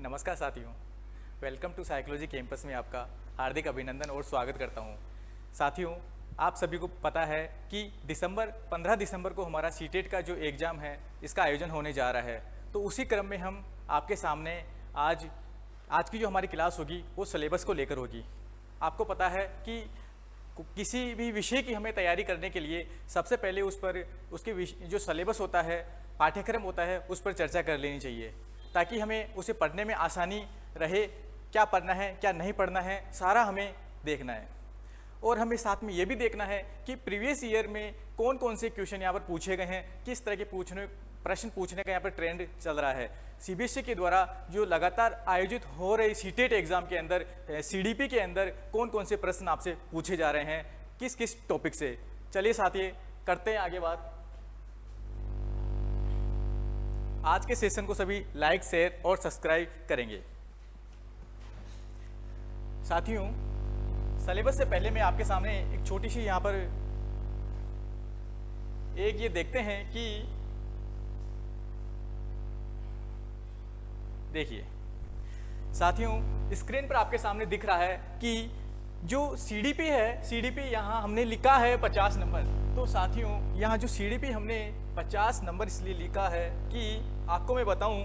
नमस्कार साथियों, welcome to psychology campus में आपका हार्दिक अभिनंदन और स्वागत करता हूं। साथियों, आप सभी को पता है कि 15 दिसंबर को हमारा सीटेट का जो एग्ज़ाम है इसका आयोजन होने जा रहा है। तो उसी क्रम में हम आपके सामने आज की जो हमारी क्लास होगी वो सिलेबस को लेकर होगी। आपको पता है कि किसी भी विषय की हमें तैयारी करने के लिए सबसे पहले उस पर उसके जो सिलेबस होता है, पाठ्यक्रम होता है, उस पर चर्चा कर लेनी चाहिए ताकि हमें उसे पढ़ने में आसानी रहे। क्या पढ़ना है, क्या नहीं पढ़ना है, सारा हमें देखना है। और हमें साथ में ये भी देखना है कि प्रीवियस ईयर में कौन कौन से क्वेश्चन यहाँ पर पूछे गए हैं, किस तरह के प्रश्न पूछने का यहाँ पर ट्रेंड चल रहा है। सीबीएसई के द्वारा जो लगातार आयोजित हो रहे सीटेट एग्जाम के अंदर सीडीपी के अंदर कौन कौन से प्रश्न आपसे पूछे जा रहे हैं, किस किस टॉपिक से। चलिए साथी करते हैं आगे बात। आज के सेशन को सभी लाइक, शेयर और सब्सक्राइब करेंगे। साथियों, सिलेबस से पहले मैं आपके सामने एक छोटी सी यहाँ पर एक ये देखते हैं कि देखिए साथियों, स्क्रीन पर आपके सामने दिख रहा है कि जो सीडीपी है, सीडीपी यहाँ हमने लिखा है 50 नंबर। तो साथियों, यहाँ जो सीडीपी हमने 50 नंबर इसलिए लिखा है कि आपको मैं बताऊं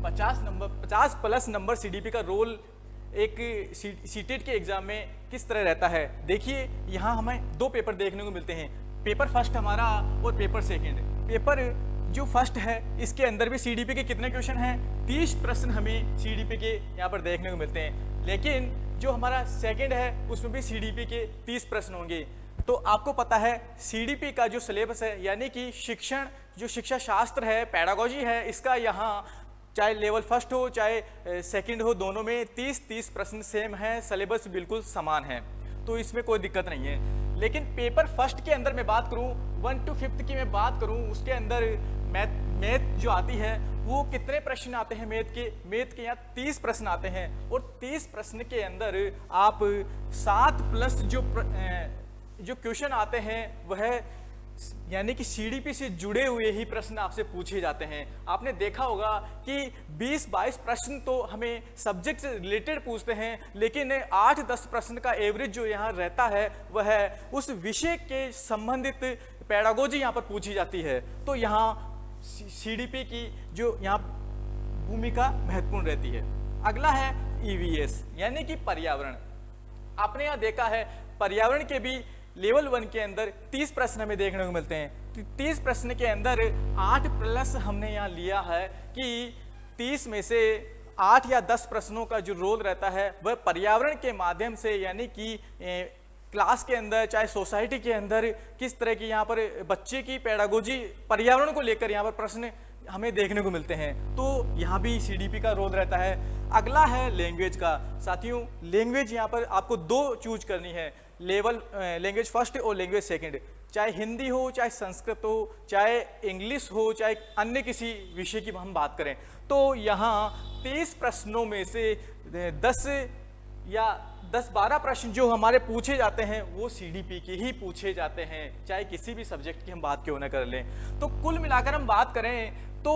50 प्लस नंबर सीडीपी का रोल एक सीटेट के एग्जाम में किस तरह रहता है। देखिए, यहाँ हमें दो पेपर देखने को मिलते हैं, पेपर फर्स्ट हमारा और पेपर सेकंड। पेपर जो फर्स्ट है इसके अंदर भी सीडीपी के कितने क्वेश्चन हैं, 30 प्रश्न हमें सीडीपी के यहाँ पर देखने को मिलते हैं। लेकिन जो हमारा सेकंड है उसमें भी सीडीपी के 30 प्रश्न होंगे। तो आपको पता है सीडीपी का जो सिलेबस है, यानी कि शिक्षण जो शिक्षा शास्त्र है, पैडागोजी है, इसका यहाँ चाहे लेवल फर्स्ट हो चाहे सेकंड हो, दोनों में 30 प्रश्न सेम है, सिलेबस बिल्कुल समान है, तो इसमें कोई दिक्कत नहीं है। लेकिन पेपर फर्स्ट के अंदर मैं बात करूं, 1 to 5 की मैं बात करूं, उसके अंदर मैथ जो आती है वो कितने प्रश्न आते हैं मैथ के यहाँ 30 प्रश्न आते हैं। और 30 प्रश्न के अंदर आप 7 प्लस जो क्वेश्चन आते हैं वह यानी कि सीडीपी से जुड़े हुए ही प्रश्न आपसे पूछे जाते हैं। आपने देखा होगा कि 20-22 प्रश्न तो हमें सब्जेक्ट से रिलेटेड पूछते हैं, लेकिन 8-10 प्रश्न का एवरेज जो यहाँ रहता है वह उस विषय के संबंधित पैडागोजी यहाँ पर पूछी जाती है। तो यहाँ सीडीपी की जो यहाँ भूमिका महत्वपूर्ण रहती है। अगला है ईवीएस यानी कि पर्यावरण। आपने यहाँ देखा है पर्यावरण के भी लेवल 1 के अंदर 30 प्रश्न हमें देखने को मिलते हैं। 30 प्रश्न के अंदर 8 प्लस हमने यहाँ लिया है कि 30 में से 8 या 10 प्रश्नों का जो रोल रहता है वह पर्यावरण के माध्यम से, यानी कि क्लास के अंदर चाहे सोसाइटी के अंदर किस तरह की यहाँ पर बच्चे की पैडागोजी पर्यावरण को लेकर यहाँ पर प्रश्न हमें देखने को मिलते हैं। तो यहाँ भी सीडीपी का रोल रहता है। अगला है लैंग्वेज का। साथियों, लैंग्वेज यहाँ पर आपको 2 चूज करनी है, लैंग्वेज फर्स्ट और लैंग्वेज सेकंड। चाहे हिंदी हो, चाहे संस्कृत हो, चाहे इंग्लिश हो, चाहे अन्य किसी विषय की हम बात करें, तो यहाँ 30 प्रश्नों में से 10-12 प्रश्न जो हमारे पूछे जाते हैं वो सीडीपी के ही पूछे जाते हैं, चाहे किसी भी सब्जेक्ट की हम बात क्यों ना कर लें। तो कुल मिलाकर हम बात करें तो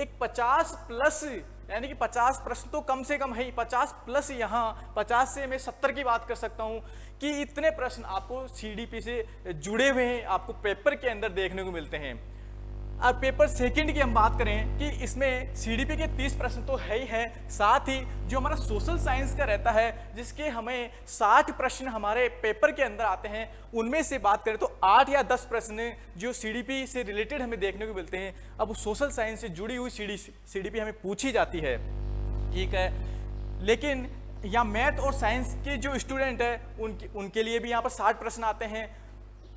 एक 50 प्लस यानी कि 50 प्रश्न तो कम से कम है ही, 50 प्लस यहाँ 50 से मैं 70 की बात कर सकता हूँ कि इतने प्रश्न आपको सीडीपी से जुड़े हुए हैं, आपको पेपर के अंदर देखने को मिलते हैं। और पेपर सेकंड की हम बात करें कि इसमें सीडीपी के 30 प्रश्न तो है ही है, साथ ही जो हमारा सोशल साइंस का रहता है जिसके हमें 60 प्रश्न हमारे पेपर के अंदर आते हैं, उनमें से बात करें तो 8 या 10 प्रश्न जो सीडीपी से रिलेटेड हमें देखने को मिलते हैं। अब सोशल साइंस से जुड़ी हुई सीडीपी हमें पूछी जाती है, ठीक है। लेकिन यहाँ मैथ और साइंस के जो स्टूडेंट है उनके लिए भी यहाँ पर 60 प्रश्न आते हैं,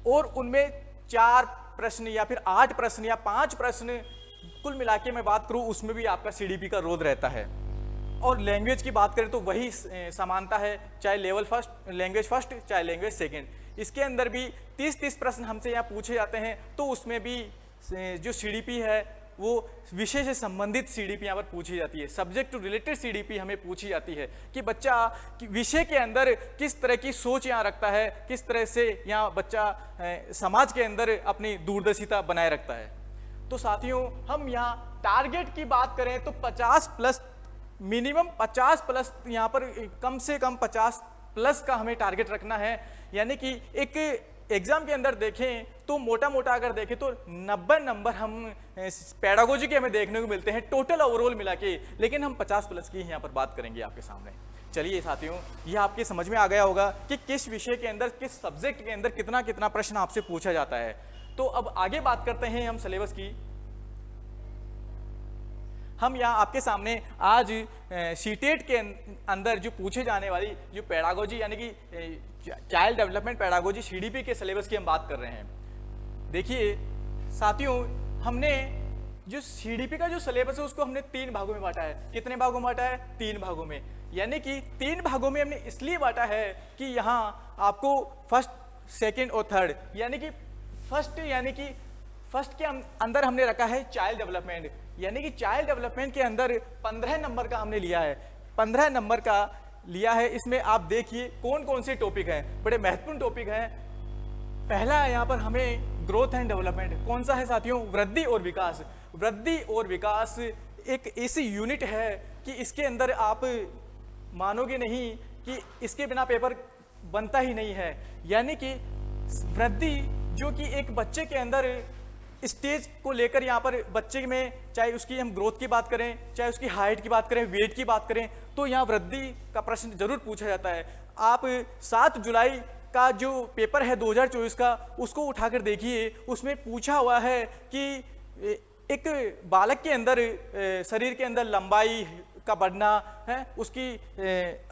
और उनमें 4 प्रश्न या फिर 8 प्रश्न या 5 प्रश्न कुल मिला के मैं बात करूं उसमें भी आपका सीडीपी का रोल रहता है। और लैंग्वेज की बात करें तो वही समानता है, चाहे लैंग्वेज फर्स्ट चाहे लैंग्वेज सेकंड, इसके अंदर भी 30 प्रश्न हमसे यहाँ पूछे जाते हैं। तो उसमें भी जो सीडीपी है वो विषय से संबंधित सीडीपी यहाँ पर पूछी जाती है, सब्जेक्ट टू रिलेटेड सीडीपी हमें पूछी जाती है कि बच्चा विषय के अंदर किस तरह की सोच यहाँ रखता है, किस तरह से यहाँ बच्चा समाज के अंदर अपनी दूरदर्शिता बनाए रखता है। तो साथियों, हम यहाँ टारगेट की बात करें तो 50 प्लस, मिनिमम 50 प्लस, यहाँ पर कम से कम 50 प्लस का हमें टारगेट रखना है। यानी कि एक एग्जाम के अंदर देखें तो मोटा मोटा अगर देखें तो 90 नंबर हम पेडागोजी के हमें देखने को मिलते हैं टोटल ओवरऑल मिला के, लेकिन हम 50 प्लस की यहाँ पर बात करेंगे आपके सामने। चलिए साथियों, ये आपके समझ में आ गया होगा कि किस विषय के अंदर, किस सब्जेक्ट के अंदर कितना कितना प्रश्न आपसे पूछा जाता है। तो अब आगे बात करते हैं हम सिलेबस की। हम यहाँ आपके सामने आज सीटेट के अंदर जो पूछे जाने वाली जो पेडागोजी यानी कि चाइल्ड डेवलपमेंट पेडागोजी सीडीपी के सिलेबस की हम बात कर रहे हैं। देखिए साथियों, हमने जो सीडीपी का जो सिलेबस है उसको हमने 3 भागों में बांटा है। कितने भागों में बांटा है? 3 भागों में। यानी कि 3 भागों में हमने इसलिए बांटा है कि यहाँ आपको फर्स्ट, सेकंड और थर्ड, यानी कि फर्स्ट के अंदर हमने रखा है चाइल्ड डेवलपमेंट, यानी कि चाइल्ड डेवलपमेंट के अंदर 15 नंबर का हमने लिया है, 15 नंबर का लिया है। इसमें आप देखिए कौन कौन से टॉपिक हैं, बड़े महत्वपूर्ण टॉपिक हैं। पहला यहाँ पर हमें ग्रोथ एंड डेवलपमेंट, कौन सा है साथियों? वृद्धि और विकास। वृद्धि और विकास एक ऐसी यूनिट है कि इसके अंदर आप मानोगे नहीं कि इसके बिना पेपर बनता ही नहीं है। यानी कि वृद्धि जो कि एक बच्चे के अंदर स्टेज को लेकर, यहाँ पर बच्चे में चाहे उसकी हम ग्रोथ की बात करें, चाहे उसकी हाइट की बात करें, वेट की बात करें, तो यहाँ वृद्धि का प्रश्न जरूर पूछा जाता है। आप 7 जुलाई का जो पेपर है 2024 का, उसको उठाकर देखिए, उसमें पूछा हुआ है कि एक बालक के अंदर, शरीर के अंदर लंबाई का बढ़ना है, उसकी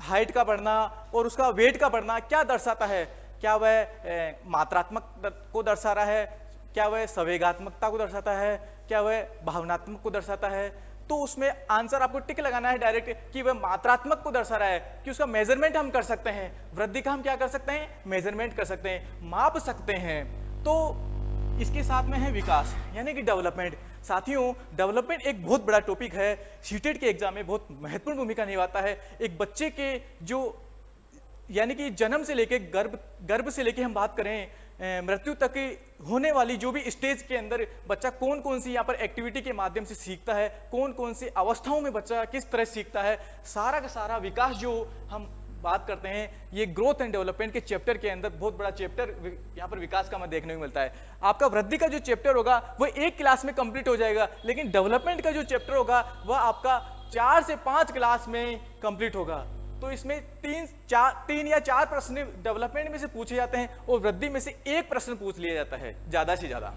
हाइट का बढ़ना और उसका वेट का बढ़ना क्या दर्शाता है? क्या वह मात्रात्मक को दर्शा रहा है? क्या वह संवेगात्मकता को दर्शाता है? क्या वह भावनात्मक को दर्शाता है? तो उसमें आंसर आपको टिक लगाना है डायरेक्ट कि वह मात्रात्मक को दर्शा रहा है, कि उसका मेजरमेंट हम कर सकते हैं। वृद्धि का हम क्या कर सकते हैं? मेजरमेंट कर सकते हैं, माप सकते हैं। तो इसके साथ में है विकास यानी कि डेवलपमेंट। साथियों, डेवलपमेंट एक बहुत बड़ा टॉपिक है, सीटेट के एग्जाम में बहुत महत्वपूर्ण भूमिका निभाता है। एक बच्चे के जो यानी कि जन्म से लेके गर्भ से लेके हम बात करें मृत्यु तक होने वाली जो भी स्टेज के अंदर बच्चा कौन कौन सी यहाँ पर एक्टिविटी के माध्यम से सीखता है, कौन कौन सी अवस्थाओं में बच्चा किस तरह सीखता है, सारा का सारा विकास जो हम बात करते हैं, ये ग्रोथ एंड डेवलपमेंट के चैप्टर के अंदर बहुत बड़ा चैप्टर यहाँ पर विकास का हमें देखने को मिलता है। आपका वृद्धि का जो चैप्टर होगा वो एक क्लास में कंप्लीट हो जाएगा, लेकिन डेवलपमेंट का जो चैप्टर होगा वह आपका 4 से 5 क्लास में कंप्लीट होगा। तो इसमें 3 या 4 प्रश्न डेवलपमेंट में से पूछे जाते हैं और वृद्धि में से 1 प्रश्न पूछ लिया जाता है ज्यादा से ज्यादा।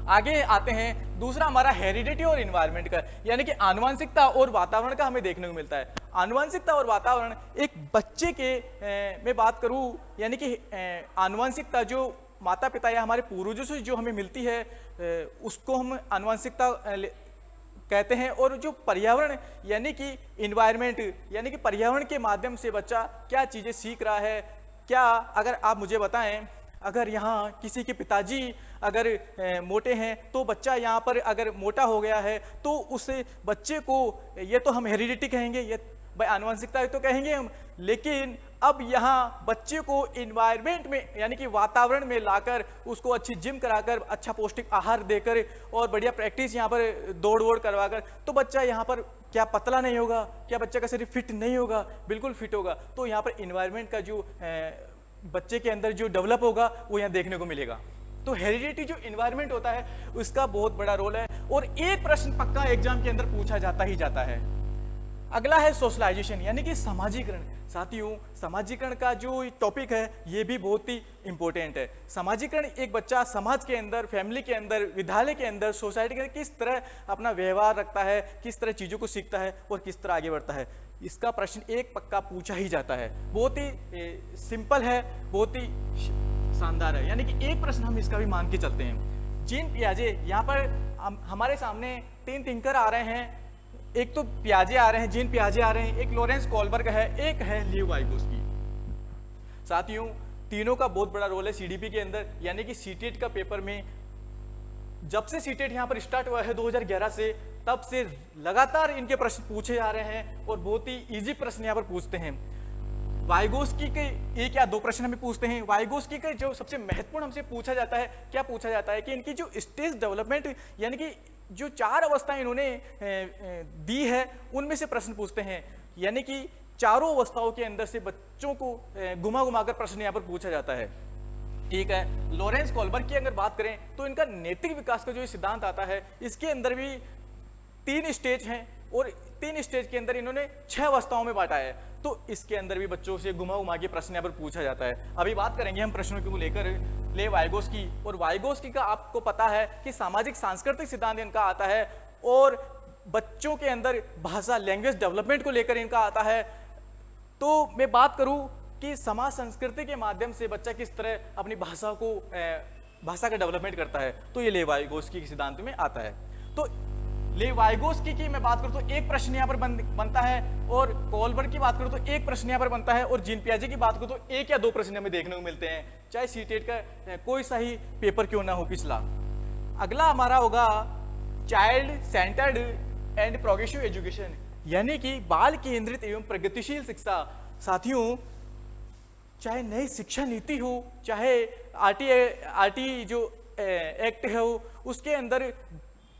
आगे आते हैं, दूसरा हमारा हेरिडिटी और इन्वायरमेंट का, यानी कि आनुवंशिकता और वातावरण का हमें देखने को मिलता है। आनुवंशिकता और वातावरण, एक बच्चे के में बात करूं, यानी कि आनुवंशिकता जो माता पिता या हमारे पूर्वजों से जो हमें मिलती है उसको हम आनुवंशिकता कहते हैं। और जो पर्यावरण यानी कि इन्वायरमेंट, यानी कि पर्यावरण के माध्यम से बच्चा क्या चीज़ें सीख रहा है, क्या, अगर आप मुझे बताएं, अगर यहाँ किसी के पिताजी अगर मोटे हैं तो बच्चा यहाँ पर अगर मोटा हो गया है तो उस बच्चे को, ये तो हम हेरिडिटी कहेंगे, ये भाई आनुवंशिकता तो कहेंगे हम, लेकिन अब यहाँ बच्चे को इन्वायरमेंट में यानी कि वातावरण में लाकर उसको अच्छी जिम कराकर, अच्छा पौष्टिक आहार देकर और बढ़िया प्रैक्टिस यहाँ पर दौड़ वोड़ करवाकर, तो बच्चा यहाँ पर क्या पतला नहीं होगा, क्या बच्चे का शरीर फिट नहीं होगा? बिल्कुल फिट होगा। तो यहाँ पर इन्वायरमेंट का जो बच्चे के अंदर जो डेवलप होगा वो यहाँ देखने को मिलेगा। तो हेरिडिटी जो इन्वायरमेंट होता है उसका बहुत बड़ा रोल है और 1 प्रश्न पक्का एग्जाम के अंदर पूछा जाता ही जाता है। अगला है सोशलाइजेशन यानी कि समाजीकरण। साथियों, समाजीकरण का जो टॉपिक है ये भी बहुत ही इंपॉर्टेंट है। समाजीकरण, एक बच्चा समाज के अंदर, फैमिली के अंदर, विद्यालय के अंदर, सोसाइटी के अंदर किस तरह अपना व्यवहार रखता है, किस तरह चीज़ों को सीखता है और किस तरह आगे बढ़ता है, इसका प्रश्न 1 पक्का पूछा ही जाता है। बहुत ही सिंपल है, बहुत ही शानदार है, यानी कि 1 प्रश्न हम इसका भी मान के चलते हैं। जीन पियाजे, यहाँ पर हमारे सामने 3 थिंकर आ रहे हैं, एक तो पियाजे आ रहे हैं, जीन पियाजे आ रहे हैं, एक लॉरेंस कोलबर्ग है, एक है लीव वाइगोस्की। साथियों, तीनों का बहुत बड़ा रोल है सीडीपी के अंदर, यानी कि सीटेट का पेपर में जब से सीटेट यहाँ पर स्टार्ट हुआ है 2011 से, तब से लगातार इनके प्रश्न पूछे जा रहे हैं और बहुत ही इजी प्रश्न यहाँ पर पूछते हैं। वाइगोस्की के 1 या 2 प्रश्न हमें पूछते हैं। वाइगोस्की का जो सबसे महत्वपूर्ण हमसे पूछा जाता है, क्या पूछा जाता है कि इनकी जो स्टेज डेवलपमेंट यानी कि जो 4 अवस्थाएं इन्होंने दी है उनमें से प्रश्न पूछते हैं, यानी कि चारों अवस्थाओं के अंदर से बच्चों को घुमा घुमा कर प्रश्न यहाँ पर पूछा जाता है। ठीक है, लॉरेंस कोलबर्ग की अगर बात करें तो इनका नैतिक विकास का जो सिद्धांत आता है, इसके अंदर भी 3 स्टेज हैं और 3 स्टेज के अंदर इन्होंने 6 अवस्थाओं में बांटा है। तो इसके अंदर भी बच्चों से घुमा घुमा के प्रश्न यहाँ पर पूछा जाता है। अभी बात करेंगे हम प्रश्नों को लेकर ले वाइगोस्की, और वाइगोस्की का आपको पता है कि सामाजिक सांस्कृतिक सिद्धांत इनका आता है और बच्चों के अंदर भाषा लैंग्वेज डेवलपमेंट को लेकर इनका आता है। तो मैं बात करूं कि समाज संस्कृति के माध्यम से बच्चा किस तरह अपनी भाषा का डेवलपमेंट करता है, तो ये ले वाइगोस्की के सिद्धांत में आता है। तो ले वाइगोस्की की मैं बात करूं तो एक प्रश्न यहाँ पर बनता है, और कोलबर्ग की बात करूं तो एक प्रश्न यहाँ पर बनता है, और जीन पियाजे की बात करूं तो 1 या 2 प्रश्न हमें देखने को मिलते हैं, चाहे सीटेट का कोई सा ही पेपर क्यों ना हो पिछला। अगला हमारा होगा child centred and progressive education, यानी कि बाल केंद्रित एवं प्रगतिशील शिक्षा। साथियों, चाहे नई शिक्षा नीति हो, चाहे आरटी जो एक्ट है हो, उसके अंदर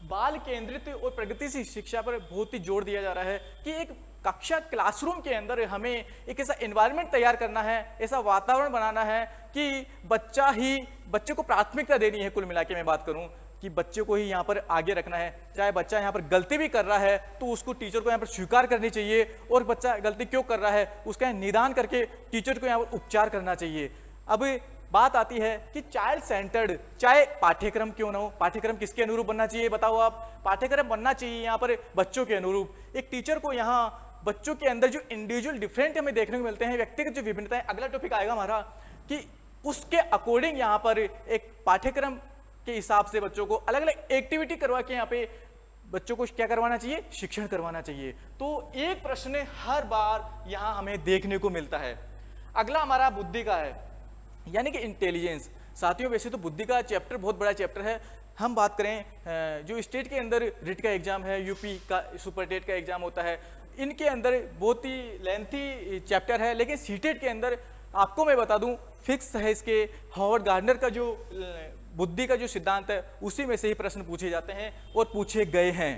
बाल केंद्रित और प्रगतिशील शिक्षा पर बहुत ही जोर दिया जा रहा है कि एक कक्षा क्लासरूम के अंदर हमें एक ऐसा एनवायरनमेंट तैयार करना है, ऐसा वातावरण बनाना है कि बच्चे को प्राथमिकता देनी है। कुल मिला के मैं बात करूं कि बच्चे को ही यहाँ पर आगे रखना है। चाहे बच्चा यहाँ पर गलती भी कर रहा है तो उसको टीचर को यहाँ पर स्वीकार करनी चाहिए, और बच्चा गलती क्यों कर रहा है उसका निदान करके टीचर को यहाँ पर उपचार करना चाहिए। अब बात आती है कि चाइल्ड सेंटर्ड, चाहे पाठ्यक्रम क्यों ना हो, पाठ्यक्रम किसके अनुरूप बनना चाहिए बताओ आप? पाठ्यक्रम बनना चाहिए यहाँ पर बच्चों के अनुरूप। एक टीचर को यहाँ बच्चों के अंदर जो इंडिविजुअल डिफरेंट हमें देखने को मिलते हैं, व्यक्तिगत जो विभिन्नताएं, अगला टॉपिक आएगा हमारा, कि उसके अकॉर्डिंग यहाँ पर एक पाठ्यक्रम के हिसाब से बच्चों को अलग अलग एक्टिविटी करवा के यहाँ पे बच्चों को क्या करवाना चाहिए, शिक्षण करवाना चाहिए। तो एक प्रश्न हर बार यहाँ हमें देखने को मिलता है। अगला हमारा बुद्धि का है, यानी कि इंटेलिजेंस। साथियों, वैसे तो बुद्धि का चैप्टर बहुत बड़ा चैप्टर है। हम बात करें जो स्टेट के अंदर रिट का एग्जाम है, यूपी का सुपर टेट का एग्जाम होता है, इनके अंदर बहुत ही लेंथी चैप्टर है, लेकिन सीटेट के अंदर आपको मैं बता दूं फिक्स है इसके। हॉवर्ड गार्डनर का जो बुद्धि का जो सिद्धांत है उसी में से ही प्रश्न पूछे जाते हैं और पूछे गए हैं।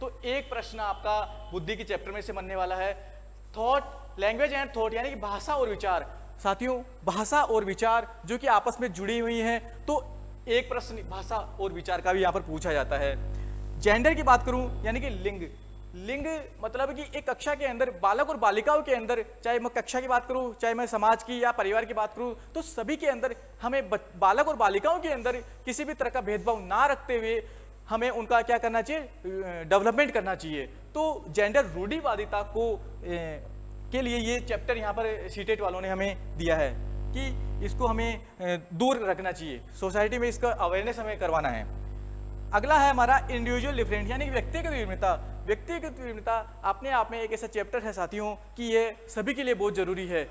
तो एक प्रश्न आपका बुद्धि के चैप्टर में से बनने वाला है, थॉट, लैंग्वेज एंड थॉट, यानी कि भाषा और विचार। साथियों, भाषा और विचार जो कि आपस में जुड़ी हुई हैं, तो एक प्रश्न भाषा और विचार का भी यहाँ पर पूछा जाता है। जेंडर की बात करूं, यानी कि लिंग मतलब कि एक कक्षा के अंदर बालक और बालिकाओं के अंदर, चाहे मैं कक्षा की बात करूं, चाहे मैं समाज की या परिवार की बात करूं, तो सभी के अंदर हमें बालक और बालिकाओं के अंदर किसी भी तरह का भेदभाव ना रखते हुए हमें उनका क्या करना चाहिए, डेवलपमेंट करना चाहिए। तो जेंडर रूढ़िवादिता के लिए ये चैप्टर यहाँ पर सीटेट वालों ने हमें दिया है कि इसको हमें दूर रखना चाहिए, सोसाइटी में इसका अवेयरनेस हमें करवाना है। अगला है हमारा इंडिविजुअल डिफरेंट, यानी कि व्यक्तिगत विभिन्नता। व्यक्तिगत विभिन्नता अपने आप में एक ऐसा चैप्टर है साथियों कि ये सभी के लिए बहुत जरूरी है।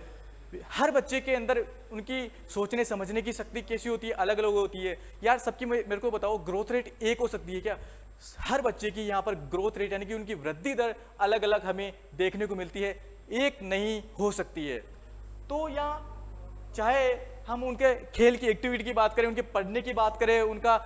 हर बच्चे के अंदर उनकी सोचने समझने की शक्ति कैसी होती है, अलग अलग होती है। यार सबकी मेरे को बताओ, ग्रोथ रेट एक हो सकती है क्या? हर बच्चे की यहाँ पर ग्रोथ रेट यानी कि उनकी वृद्धि दर अलग अलग हमें देखने को मिलती है, एक नहीं हो सकती है। तो यहाँ चाहे हम उनके खेल की एक्टिविटी की बात करें, उनके पढ़ने की बात करें, उनका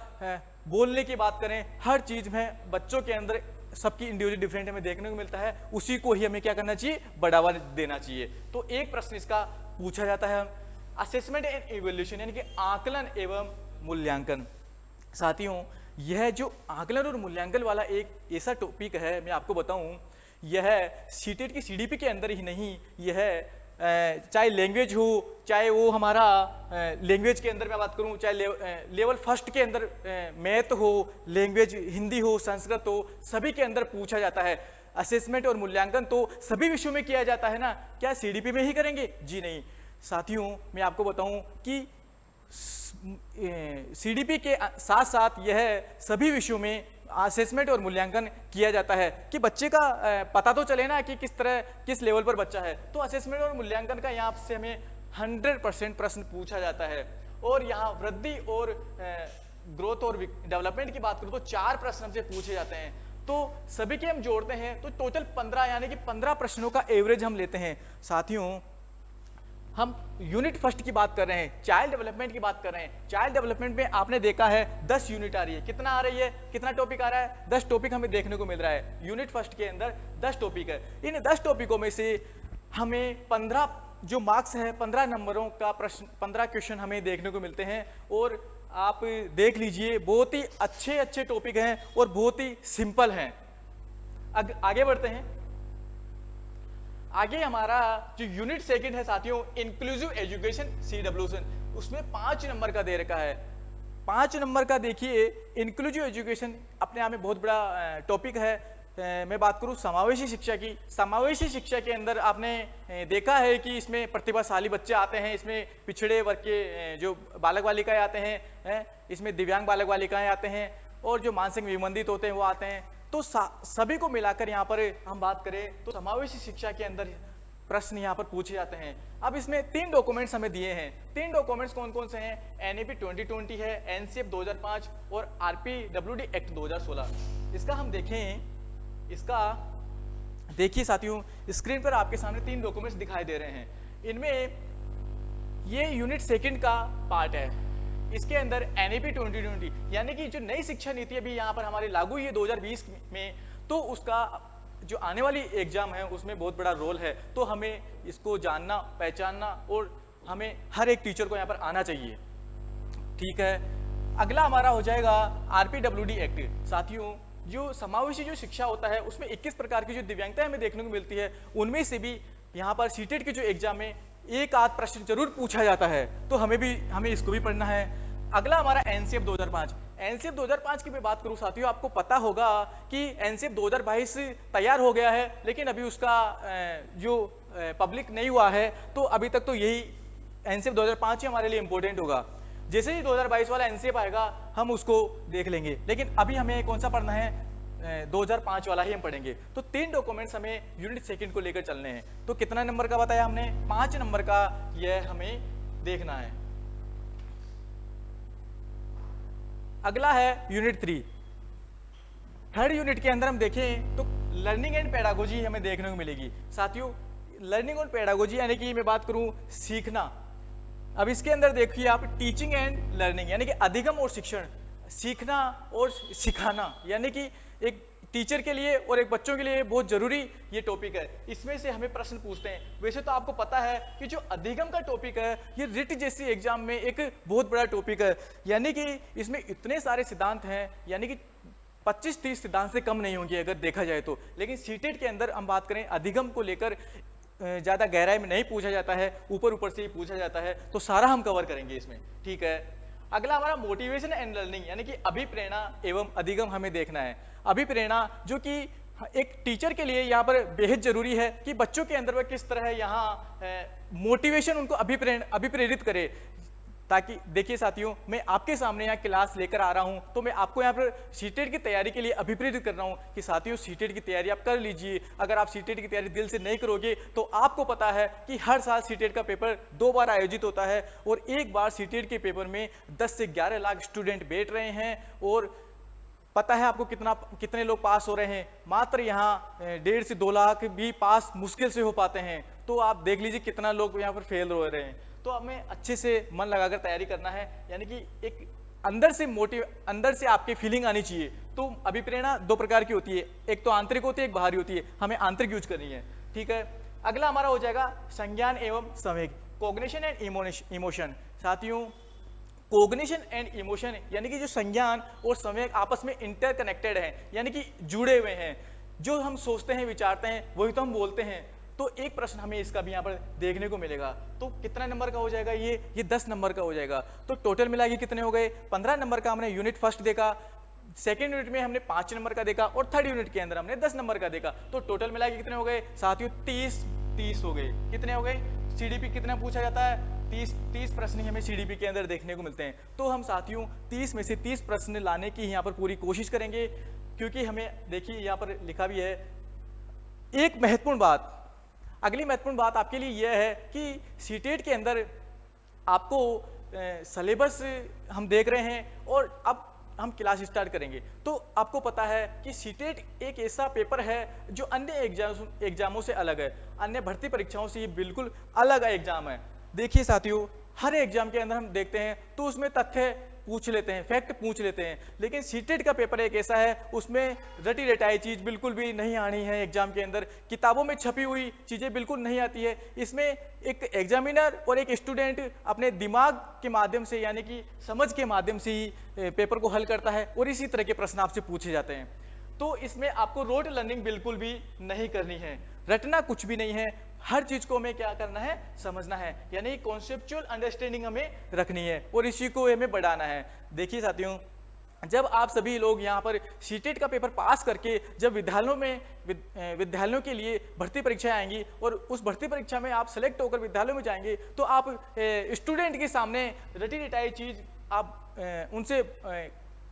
बोलने की बात करें, हर चीज में बच्चों के अंदर सबकी इंडिविजुअल डिफरेंट हमें देखने को मिलता है, उसी को ही हमें क्या करना चाहिए, बढ़ावा देना चाहिए। तो एक प्रश्न इसका पूछा जाता है, असेसमेंट एंड इवैल्यूएशन, यानी कि आकलन एवं मूल्यांकन। साथियों, यह जो आकलन और मूल्यांकन वाला एक ऐसा टॉपिक है, मैं आपको बताऊं, यह सीटेट की सीडीपी के अंदर ही नहीं, यह चाहे लैंग्वेज हो, चाहे वो हमारा लैंग्वेज के अंदर मैं बात करूं, चाहे लेवल फर्स्ट के अंदर मैथ हो, लैंग्वेज हिंदी हो, संस्कृत हो, सभी के अंदर पूछा जाता है। असेसमेंट और मूल्यांकन तो सभी विषयों में किया जाता है ना, क्या सीडीपी में ही करेंगे? जी नहीं साथियों, मैं आपको बताऊं कि सीडीपी के साथ साथ यह सभी विषयों में असेसमेंट और मूल्यांकन किया जाता है कि बच्चे का पता तो चले ना कि किस लेवल पर बच्चा है। तो असेसमेंट और मूल्यांकन का यहाँ से हमें 100% प्रश्न पूछा जाता है। और यहाँ वृद्धि और ग्रोथ और डेवलपमेंट की बात करूँ तो 4 प्रश्न हमसे पूछे जाते हैं। तो सभी के हम जोड़ते हैं तो टोटल 15, यानी कि 15 प्रश्नों का एवरेज हम लेते हैं। साथियों, हम यूनिट फर्स्ट की बात कर रहे हैं, चाइल्ड डेवलपमेंट की बात कर रहे हैं। चाइल्ड डेवलपमेंट में आपने देखा है 10 यूनिट आ रही है। कितना आ रही है, कितना टॉपिक आ रहा है? 10 टॉपिक हमें देखने को मिल रहा है। यूनिट फर्स्ट के अंदर 10 टॉपिक है। इन 10 टॉपिकों में से हमें 15 जो मार्क्स है, 15 नंबरों का प्रश्न, 15 क्वेश्चन हमें देखने को मिलते हैं। और आप देख लीजिए, बहुत ही अच्छे अच्छे टॉपिक हैं और बहुत ही सिंपल हैं। आगे बढ़ते हैं। आगे हमारा जो यूनिट सेकंड है साथियों, इंक्लूसिव एजुकेशन CWSN, उसमें 5 नंबर का दे रखा है। 5 नंबर का देखिए, इंक्लूसिव एजुकेशन अपने आप में बहुत बड़ा टॉपिक है। मैं बात करूं समावेशी शिक्षा की। समावेशी शिक्षा के अंदर आपने देखा है कि इसमें प्रतिभाशाली बच्चे आते हैं, इसमें पिछड़े वर्ग के जो बालक बालिकाएं आते हैं, इसमें दिव्यांग बालक बालिकाएं आते हैं, और जो मानसिक विमंदित होते हैं वो आते हैं। तो सभी को मिलाकर यहाँ पर हम बात करें तो समावेशी शिक्षा के अंदर प्रश्न यहाँ पर पूछे जाते हैं। अब इसमें 3 डॉक्यूमेंट्स हमें दिए हैं। 3 डॉक्यूमेंट्स कौन कौन से हैं? NAP 2020 है, NCF 2005 और RPWD एक्ट 2016। इसका हम देखें, इसका देखिए साथियों, स्क्रीन पर आपके सामने 3 डॉक्यूमेंट्स दिखाई दे रहे हैं। इनमें ये यूनिट सेकंड का पार्ट है। इसके अंदर NAP 2020 यानी कि जो नई शिक्षा नीति अभी यहाँ पर हमारी लागू हुई है 2020 में, तो उसका जो आने वाली एग्जाम है उसमें बहुत बड़ा रोल है। तो हमें इसको जानना, पहचानना और हमें हर एक टीचर को यहाँ पर आना चाहिए। ठीक है, अगला हमारा हो जाएगा RPWD एक्ट। साथियों, जो समावेशी जो शिक्षा होता है उसमें 21 प्रकार की जो दिव्यांगताएं हमें देखने को मिलती है, उनमें से भी यहाँ पर सीटेट के जो एग्जाम में एक आध प्रश्न जरूर पूछा जाता है, तो हमें इसको भी पढ़ना है। अगला हमारा NCF 2005। NCF 2005 की मैं बात करूं साथियों, आपको पता होगा कि NCF 2022 तैयार हो गया है, लेकिन अभी उसका जो पब्लिक नहीं हुआ है, तो अभी तक तो यही NCF 2005 ही हमारे लिए इंपॉर्टेंट होगा। जैसे ही 2022 वाला NCF आएगा हम उसको देख लेंगे, लेकिन अभी हमें कौन सा पढ़ना है? 2005 वाला ही हम पढ़ेंगे। तो 3 डॉक्यूमेंट्स हमें यूनिट सेकंड को लेकर चलने हैं। तो कितना नंबर का बताया हमने? 5 नंबर का यह हमें देखना है। अगला है यूनिट 3। थर्ड यूनिट के अंदर हम देखें तो लर्निंग एंड पेडागोजी हमें देखने को मिलेगी। साथियों, लर्निंग और पेडागोजी यानी कि मैं बात करूं सीखना। अब इसके अंदर देखिए आप, टीचिंग एंड लर्निंग यानी कि अधिगम और शिक्षण, सीखना और सिखाना, यानी कि एक टीचर के लिए और एक बच्चों के लिए बहुत जरूरी ये टॉपिक है। इसमें से हमें प्रश्न पूछते हैं। वैसे तो आपको पता है कि जो अधिगम का टॉपिक है ये रिट जैसी एग्जाम में एक बहुत बड़ा टॉपिक है, यानी कि इसमें इतने सारे सिद्धांत हैं, यानी कि 25-30 सिद्धांत से कम नहीं होंगे अगर देखा जाए तो। लेकिन सीटेट के अंदर हम बात करें, अधिगम को लेकर ज़्यादा गहराई में नहीं पूछा जाता है, ऊपर से ही पूछा जाता है, तो सारा हम कवर करेंगे इसमें। ठीक है, अगला हमारा मोटिवेशन एंड लर्निंग यानी कि अभिप्रेरणा एवं अधिगम हमें देखना है। अभिप्रेरणा जो कि एक टीचर के लिए यहाँ पर बेहद जरूरी है कि बच्चों के अंदर वह किस तरह यहाँ मोटिवेशन उनको अभिप्रेरित करे, ताकि देखिए साथियों, मैं आपके सामने यहाँ क्लास लेकर आ रहा हूँ, तो मैं आपको यहाँ पर सीटेट की तैयारी के लिए अभिप्रेरित कर रहा हूँ कि साथियों सीटेट की तैयारी आप कर लीजिए। अगर आप सीटेट की तैयारी दिल से नहीं करोगे तो आपको पता है कि हर साल सीटेट का पेपर 2 बार आयोजित होता है, और एक बार सीटेट के पेपर में 10 से 11 लाख स्टूडेंट बैठ रहे हैं, और पता है आपको कितने लोग पास हो रहे हैं? मात्र यहाँ 1.5 से 2 लाख भी पास मुश्किल से हो पाते हैं। तो आप देख लीजिए कितना लोग यहाँ पर फेल हो रहे हैं। तो हमें अच्छे से मन लगाकर तैयारी करना है, यानी कि एक अंदर से आपकी फीलिंग आनी चाहिए। तो अभिप्रेरणा 2 प्रकार की होती है, एक तो आंतरिक होती है, एक बाहरी होती है। हमें आंतरिक यूज करनी है। ठीक है, अगला हमारा हो जाएगा संज्ञान एवं संवेग, कॉग्निशन एंड इमोशन। साथियों, कॉग्निशन एंड इमोशन यानी कि जो संज्ञान और संवेग आपस में इंटरकनेक्टेड हैं, यानी कि जुड़े हुए हैं। जो हम सोचते हैं, विचारते हैं, वही तो हम बोलते हैं। तो एक प्रश्न हमें इसका भी यहाँ पर देखने को मिलेगा। तो कितना नंबर का हो जाएगा? ये 10 नंबर का हो जाएगा। तो टोटल मिला के कितने हो गए? 15 नंबर का हमने यूनिट फर्स्ट देखा, सेकेंड यूनिट में हमने 5 नंबर का देखा, और थर्ड यूनिट के अंदर हमने 10 नंबर का देखा। तो टोटल मिला के कितने हो गए साथियों? 30 हो गए। कितने हो गए? CDP कितना पूछा जाता है? 30 प्रश्न हमें CDP के अंदर देखने को मिलते हैं। तो हम साथियों 30 में से 30 प्रश्न लाने की यहाँ पर पूरी कोशिश करेंगे, क्योंकि हमें देखिए यहाँ पर लिखा भी है एक महत्वपूर्ण बात। अगली महत्वपूर्ण बात आपके लिए यह है कि सीटेट के अंदर आपको सिलेबस हम देख रहे हैं, और अब हम क्लास स्टार्ट करेंगे। तो आपको पता है कि सीटेट एक ऐसा पेपर है जो अन्य एग्जामों से अलग है, अन्य भर्ती परीक्षाओं से ये बिल्कुल अलग एग्जाम है। देखिए साथियों, हर एग्जाम के अंदर हम देखते हैं तो उसमें तथ्य पूछ लेते हैं, फैक्ट पूछ लेते हैं, लेकिन सीटेट का पेपर एक ऐसा है उसमें रटी रटाई चीज़ बिल्कुल भी नहीं आनी है। एग्जाम के अंदर किताबों में छपी हुई चीज़ें बिल्कुल नहीं आती है। इसमें एक एग्जामिनर और एक स्टूडेंट अपने दिमाग के माध्यम से यानी कि समझ के माध्यम से ही पेपर को हल करता है और इसी तरह के प्रश्न आपसे पूछे जाते हैं। तो इसमें आपको रोड लर्निंग बिल्कुल भी नहीं करनी है, रटना कुछ भी नहीं है। हर चीज को हमें क्या करना है, समझना है, यानी कॉन्सेप्चुअल अंडरस्टैंडिंग हमें रखनी है और इसी को हमें बढ़ाना है। देखिए साथियों, जब आप सभी लोग यहाँ पर सीटेट का पेपर पास करके जब विद्यालयों के लिए भर्ती परीक्षाएं आएंगी और उस भर्ती परीक्षा में आप सेलेक्ट होकर विद्यालयों में जाएंगे तो आप स्टूडेंट के सामने रटी रटाई चीज आप उनसे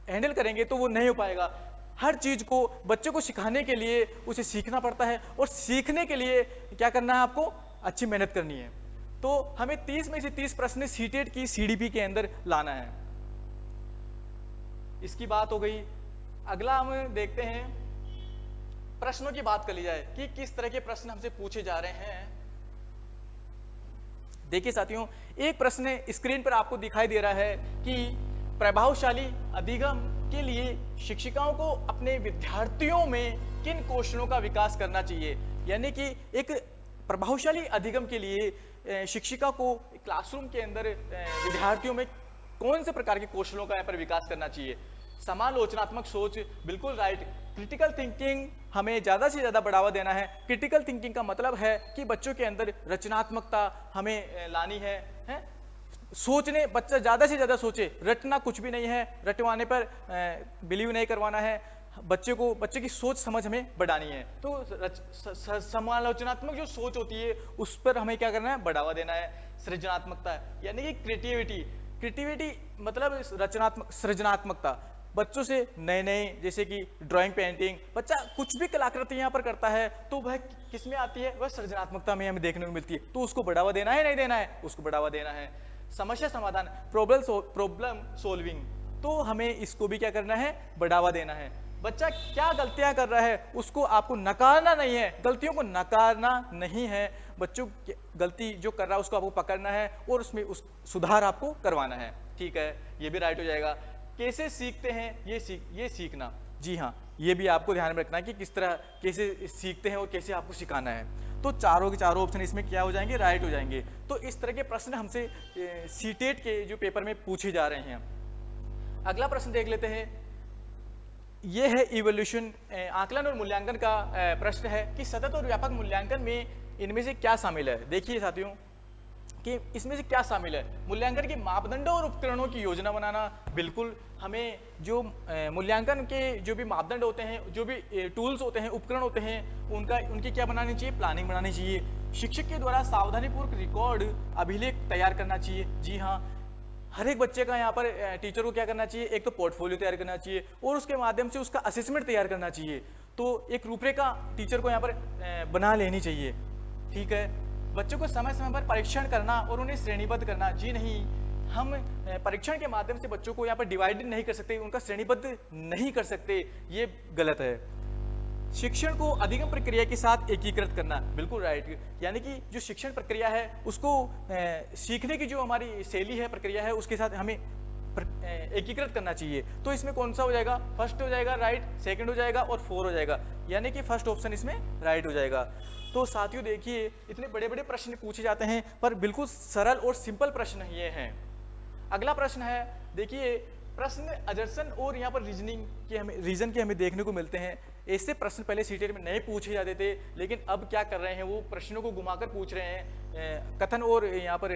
हैंडल करेंगे तो वो नहीं हो पाएगा। हर चीज को बच्चों को सिखाने के लिए उसे सीखना पड़ता है और सीखने के लिए क्या करना है, आपको अच्छी मेहनत करनी है। तो हमें 30 में से 30 प्रश्न सीटेट की सीडीपी के अंदर लाना है। इसकी बात हो गई। अगला हम देखते हैं, प्रश्नों की बात कर ली जाए कि किस तरह के प्रश्न हमसे पूछे जा रहे हैं। देखिए साथियों, एक प्रश्न स्क्रीन पर आपको दिखाई दे रहा है कि प्रभावशाली अधिगम के लिए शिक्षिकाओं को अपने विद्यार्थियों में किन कौशलों का विकास करना चाहिए। यानी कि एक प्रभावशाली अधिगम के लिए शिक्षिका को क्लासरूम के अंदर विद्यार्थियों में कौन से प्रकार के कौशलों का यहाँ पर विकास करना चाहिए। समालोचनात्मक सोच, बिल्कुल राइट। क्रिटिकल थिंकिंग हमें ज़्यादा से ज़्यादा बढ़ावा देना है। क्रिटिकल थिंकिंग का मतलब है कि बच्चों के अंदर रचनात्मकता हमें लानी है? सोचने, बच्चा ज़्यादा से ज़्यादा सोचे, रटना कुछ भी नहीं है, रटवाने पर बिलीव नहीं करवाना है। बच्चे की सोच समझ हमें बढ़ानी है। तो समालोचनात्मक जो सोच होती है उस पर हमें क्या करना है, बढ़ावा देना है। सृजनात्मकता यानी कि क्रिएटिविटी मतलब सृजनात्मकता। बच्चों से नए नए, जैसे कि ड्राइंग, पेंटिंग, बच्चा कुछ भी कलाकृति यहाँ पर करता है तो वह किस में आती है, वह सृजनात्मकता में हमें देखने को मिलती है। तो उसको बढ़ावा देना है, नहीं देना है, उसको बढ़ावा देना है। समस्या समाधान, प्रॉब्लम सोल्विंग, तो हमें इसको भी क्या करना है, बढ़ावा देना है। बच्चा क्या गलतियां कर रहा है उसको आपको नकारना नहीं है, गलतियों को नकारना नहीं है। बच्चों गलती जो कर रहा है उसको आपको पकड़ना है और उसमें सुधार आपको करवाना है। ठीक है, ये भी राइट हो जाएगा। कैसे सीखते हैं, ये सीखना, जी हाँ, ये भी आपको ध्यान में रखना है कि किस तरह कैसे सीखते हैं और कैसे आपको सिखाना है। तो चारों के चारों ऑप्शन इसमें क्या हो जाएंगे, राइट हो जाएंगे। तो इस तरह के प्रश्न हमसे सीटेट के जो पेपर में पूछे जा रहे हैं। अगला प्रश्न देख लेते हैं। ये है इवोल्यूशन, आकलन और मूल्यांकन का प्रश्न है कि सतत और व्यापक मूल्यांकन में इनमें से क्या शामिल है। देखिए साथियों कि इसमें से क्या शामिल है। मूल्यांकन के मापदंडों और उपकरणों की योजना बनाना, बिल्कुल हमें जो मूल्यांकन के जो भी मापदंड होते हैं, जो भी टूल्स होते हैं, उपकरण होते हैं, उनकी क्या बनानी चाहिए, प्लानिंग बनानी चाहिए। शिक्षक के द्वारा सावधानीपूर्वक रिकॉर्ड अभिलेख तैयार करना चाहिए। जी हाँ, हर एक बच्चे का यहाँ पर टीचर को क्या करना चाहिए, एक तो पोर्टफोलियो तैयार करना चाहिए और उसके माध्यम से उसका असेसमेंट तैयार करना चाहिए। तो एक रूपरेखा टीचर को यहाँ पर बना लेनी चाहिए। ठीक है, बच्चों को समय समय पर परीक्षण करना और उन्हें श्रेणीबद्ध करना। जी नहीं, हम परीक्षण के माध्यम से बच्चों को यहाँ पर डिवाइड नहीं कर सकते, उनका श्रेणीबद्ध नहीं कर सकते, ये गलत है। शिक्षण को अधिगम प्रक्रिया के साथ एकीकृत करना, बिल्कुल राइट। यानी कि जो शिक्षण प्रक्रिया है उसको सीखने की जो हमारी शैली है, प्रक्रिया है, उसके साथ हमें एकीकृत करना चाहिए। तो इसमें कौन सा हो जाएगा, फर्स्ट हो जाएगा राइट, सेकंड हो जाएगा और 4 हो जाएगा, यानी कि फर्स्ट ऑप्शन इसमें राइट हो जाएगा। तो साथियों देखिए, इतने बड़े बड़े प्रश्न पूछे जाते हैं पर बिल्कुल सरल और सिंपल प्रश्न ये हैं। अगला प्रश्न है, देखिए प्रश्न अजर्सन और यहाँ पर रीजन के हमें देखने को मिलते हैं। ऐसे प्रश्न पहले सीटेट में नहीं पूछे जाते थे, लेकिन अब क्या कर रहे हैं, वो प्रश्नों को घुमाकर पूछ रहे हैं। कथन और यहाँ पर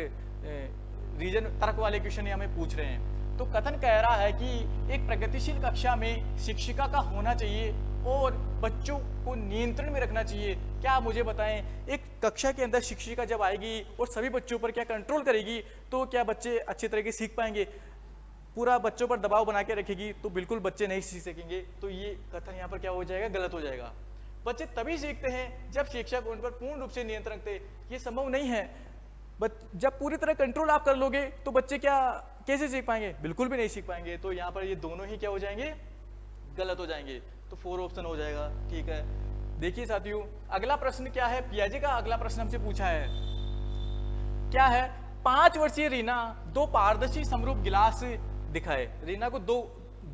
रीजन तर्क वाले क्वेश्चन हमें पूछ रहे हैं। तो कथन कह रहा है कि एक प्रगतिशील कक्षा में शिक्षिका का होना चाहिए और बच्चों को नियंत्रण में रखना चाहिए। क्या आप मुझे बताएं, एक कक्षा के अंदर शिक्षिका जब आएगी और सभी बच्चों पर क्या कंट्रोल करेगी तो क्या बच्चे अच्छे तरीके से सीख पाएंगे? पूरा बच्चों पर दबाव बना के रखेगी तो बिल्कुल बच्चे नहीं सीख सकेंगे। तो ये कथन यहाँ पर क्या हो जाएगा, गलत हो जाएगा। बच्चे तभी सीखते हैं जब शिक्षक उन पर पूर्ण रूप से नियंत्रण रखते। ये संभव नहीं है। जब पूरी तरह कंट्रोल आप कर लोगे तो बच्चे कैसे सीख पाएंगे, बिल्कुल भी नहीं सीख पाएंगे। तो यहाँ पर ये दोनों ही क्या हो जाएंगे, गलत हो जाएंगे। तो 4 ऑप्शन हो जाएगा। ठीक है, देखिए साथियों अगला प्रश्न क्या है, पियाजे का अगला प्रश्न हमसे पूछा है, क्या है, 5 वर्षीय रीना 2 पारदर्शी समरूप गिलास दिखाए। रीना को 2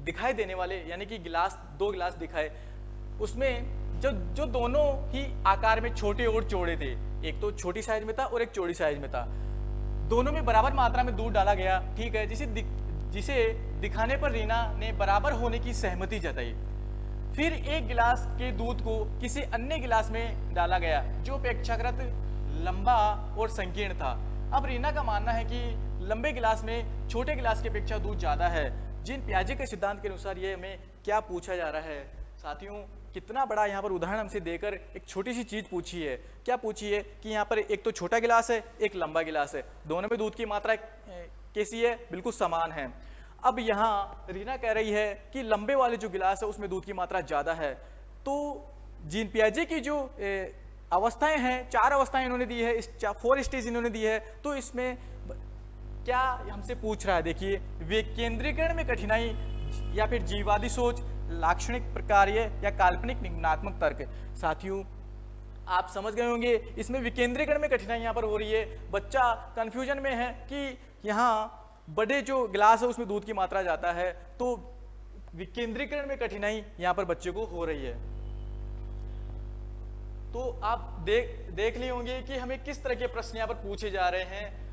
दिखाई देने वाले यानी कि गिलास 2 गिलास दिखाए, उसमें जो दोनों ही आकार में छोटे और चौड़े थे, एक तो छोटी साइज में था और एक चौड़ी साइज में था, दोनों में बराबर मात्रा में दूध डाला गया। ठीक है, जिसे दिखाने पर रीना ने बराबर होने की सहमति जताई। फिर एक गिलास के दूध को किसी अन्य गिलास में डाला गया जो अपेक्षाकृत लंबा और संकीर्ण था। अब रीना का मानना है कि लंबे गिलास में छोटे गिलास की अपेक्षा दूध ज्यादा है। जीन पियाजे के सिद्धांत के अनुसार ये हमें क्या पूछा जा रहा है साथियों, कितना बड़ा यहाँ पर उदाहरण हमसे देकर एक छोटी सी चीज पूछी है। क्या पूछी है कि यहाँ पर एक तो छोटा गिलास है, एक लंबा गिलास है, दोनों में दूध की मात्रा कैसी है, बिल्कुल समान है। अब यहाँ रीना कह रही है कि लंबे वाले जो गिलास है उसमें दूध की मात्रा ज्यादा है। तो जीन पियाजे की जो अवस्थाएं हैं, 4 अवस्थाएं इन्होंने दी है, 4 स्टेज इन्होंने दी है। तो इसमें क्या हमसे पूछ रहा है, देखिए, विकेंद्रीकरण में कठिनाई या फिर जीववादी सोच, लाक्षणिक प्रकार्य या काल्पनिक निम्नात्मक तर्क। साथियों आप समझ गए होंगे, इसमें विकेंद्रीकरण में कठिनाई यहाँ पर हो रही है। बच्चा कंफ्यूजन में है कि यहाँ बड़े जो गिलास है उसमें दूध की मात्रा जाता है, तो विकेंद्रीकरण में कठिनाई यहाँ पर बच्चे को हो रही है। तो आप देख लिए होंगे कि हमें किस तरह के प्रश्न यहाँ पर पूछे जा रहे हैं।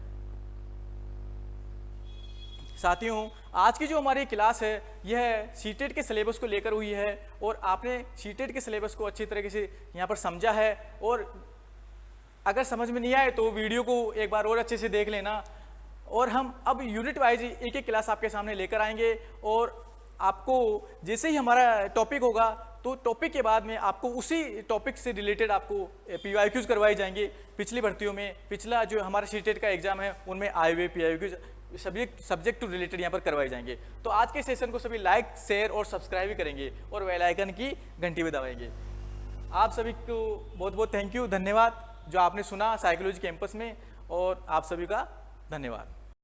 साथियों आज की जो हमारी क्लास है यह सीटेट के सिलेबस को लेकर हुई है और आपने सीटेट के सिलेबस को अच्छी तरीके से यहाँ पर समझा है। और अगर समझ में नहीं आए तो वीडियो को एक बार और अच्छे से देख लेना। और हम अब यूनिट वाइज एक एक क्लास आपके सामने लेकर आएंगे और आपको जैसे ही हमारा टॉपिक होगा तो टॉपिक के बाद में आपको उसी टॉपिक से रिलेटेड आपको PYQs करवाई जाएंगे। पिछली भर्तियों में पिछला जो हमारा सीटेट का एग्जाम है उनमें आए हुए PYQs सब्जेक्ट टू रिलेटेड यहाँ पर करवाई जाएंगे। तो आज के सेशन को सभी लाइक, शेयर और सब्सक्राइब भी करेंगे और बेल आइकन की घंटी भी दबाएंगे। आप सभी को बहुत बहुत थैंक यू, धन्यवाद जो आपने सुना साइकोलॉजी कैंपस में, और आप सभी का धन्यवाद।